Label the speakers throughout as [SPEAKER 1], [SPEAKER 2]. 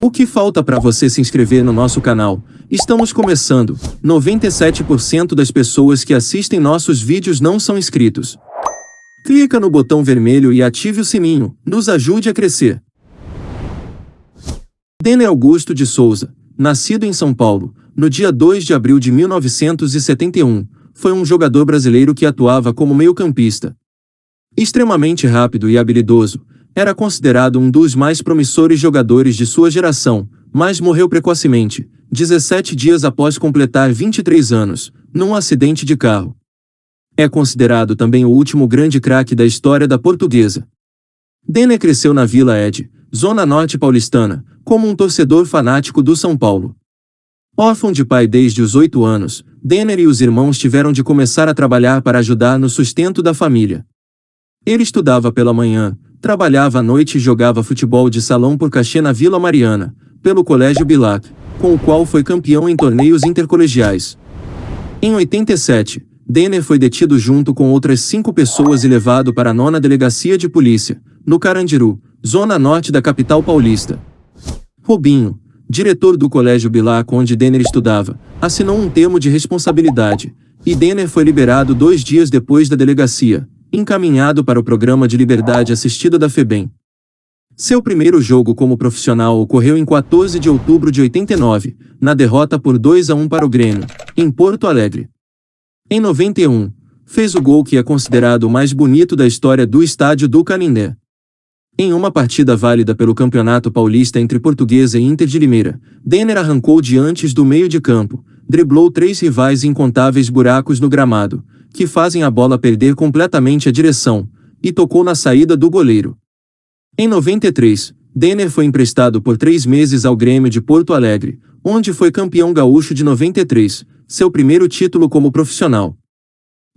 [SPEAKER 1] O que falta para você se inscrever no nosso canal? Estamos começando. 97% das pessoas que assistem nossos vídeos não são inscritos. Clica no botão vermelho e ative o sininho. Nos ajude a crescer. Denner Augusto de Souza, nascido em São Paulo, no dia 2 de abril de 1971, foi um jogador brasileiro que atuava como meio-campista. Extremamente rápido e habilidoso, era considerado um dos mais promissores jogadores de sua geração, mas morreu precocemente, 17 dias após completar 23 anos, num acidente de carro. É considerado também o último grande craque da história da Portuguesa. Denner cresceu na Vila Ed, zona norte paulistana, como um torcedor fanático do São Paulo. Órfão de pai desde os 8 anos, Denner e os irmãos tiveram de começar a trabalhar para ajudar no sustento da família. Ele estudava pela manhã, trabalhava à noite e jogava futebol de salão por cachê na Vila Mariana, pelo Colégio Bilac, com o qual foi campeão em torneios intercolegiais. Em 87, Denner foi detido junto com outras 5 pessoas e levado para a 9ª Delegacia de Polícia, no Carandiru, zona norte da capital paulista. Robinho, diretor do Colégio Bilac onde Denner estudava, assinou um termo de responsabilidade, e Denner foi liberado 2 dias depois da delegacia, encaminhado para o Programa de Liberdade Assistida da FEBEM. Seu primeiro jogo como profissional ocorreu em 14 de outubro de 89, na derrota por 2-1 para o Grêmio, em Porto Alegre. Em 91, fez o gol que é considerado o mais bonito da história do estádio do Canindé. Em uma partida válida pelo Campeonato Paulista entre Portuguesa e Inter de Limeira, Denner arrancou de antes do meio de campo, driblou 3 rivais em incontáveis buracos no gramado, que fazem a bola perder completamente a direção, e tocou na saída do goleiro. Em 93, Denner foi emprestado por 3 meses ao Grêmio de Porto Alegre, onde foi campeão gaúcho de 93, seu primeiro título como profissional.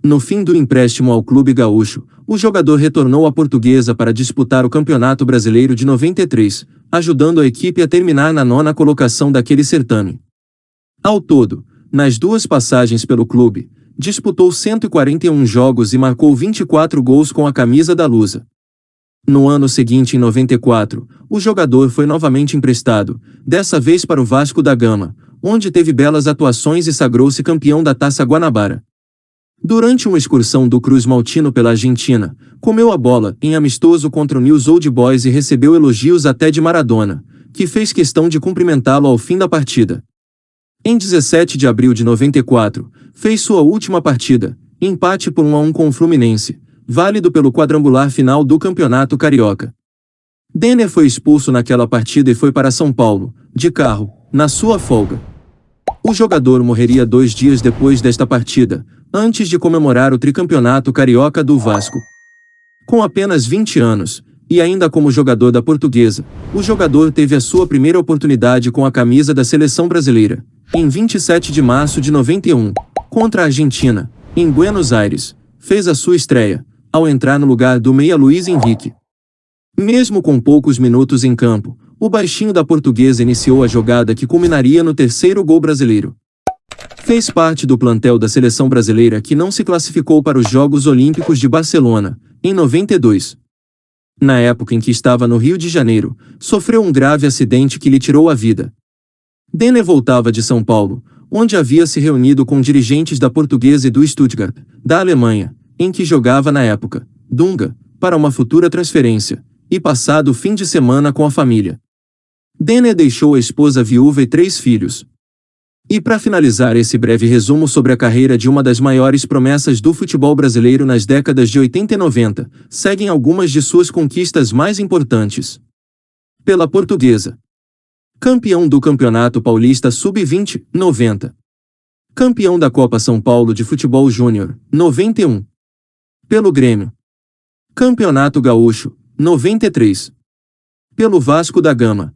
[SPEAKER 1] No fim do empréstimo ao clube gaúcho, o jogador retornou à Portuguesa para disputar o Campeonato Brasileiro de 93, ajudando a equipe a terminar na 9ª colocação daquele certame. Ao todo, nas 2 passagens pelo clube, disputou 141 jogos e marcou 24 gols com a camisa da Lusa. No ano seguinte, em 94, o jogador foi novamente emprestado, dessa vez para o Vasco da Gama, onde teve belas atuações e sagrou-se campeão da Taça Guanabara. Durante uma excursão do Cruz Maltino pela Argentina, comeu a bola em amistoso contra o Newell's Old Boys e recebeu elogios até de Maradona, que fez questão de cumprimentá-lo ao fim da partida. Em 17 de abril de 94, fez sua última partida, empate por 1-1 com o Fluminense, válido pelo quadrangular final do Campeonato Carioca. Denner foi expulso naquela partida e foi para São Paulo, de carro, na sua folga. O jogador morreria 2 dias depois desta partida, antes de comemorar o tricampeonato carioca do Vasco. Com apenas 20 anos, e ainda como jogador da Portuguesa, o jogador teve a sua primeira oportunidade com a camisa da seleção brasileira, em 27 de março de 91, contra a Argentina, em Buenos Aires, fez a sua estreia, ao entrar no lugar do meia Luiz Henrique. Mesmo com poucos minutos em campo, o baixinho da Portuguesa iniciou a jogada que culminaria no 3º gol brasileiro. Fez parte do plantel da seleção brasileira que não se classificou para os Jogos Olímpicos de Barcelona, em 92. Na época em que estava no Rio de Janeiro, sofreu um grave acidente que lhe tirou a vida. Denner voltava de São Paulo, onde havia se reunido com dirigentes da Portuguesa e do Stuttgart, da Alemanha, em que jogava na época, Dunga, para uma futura transferência, e passado o fim de semana com a família. Denner deixou a esposa viúva e 3 filhos. E para finalizar esse breve resumo sobre a carreira de uma das maiores promessas do futebol brasileiro nas décadas de 80 e 90, seguem algumas de suas conquistas mais importantes. Pela Portuguesa. Campeão do Campeonato Paulista Sub-20, 90. Campeão da Copa São Paulo de Futebol Júnior, 91. Pelo Grêmio. Campeonato Gaúcho, 93. Pelo Vasco da Gama.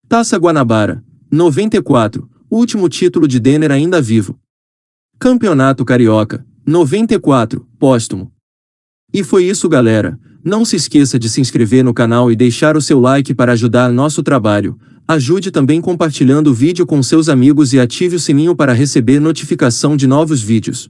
[SPEAKER 1] Taça Guanabara, 94. Último título de Denner ainda vivo. Campeonato Carioca, 94, póstumo. E foi isso, galera. Não se esqueça de se inscrever no canal e deixar o seu like para ajudar nosso trabalho. Ajude também compartilhando o vídeo com seus amigos e ative o sininho para receber notificação de novos vídeos.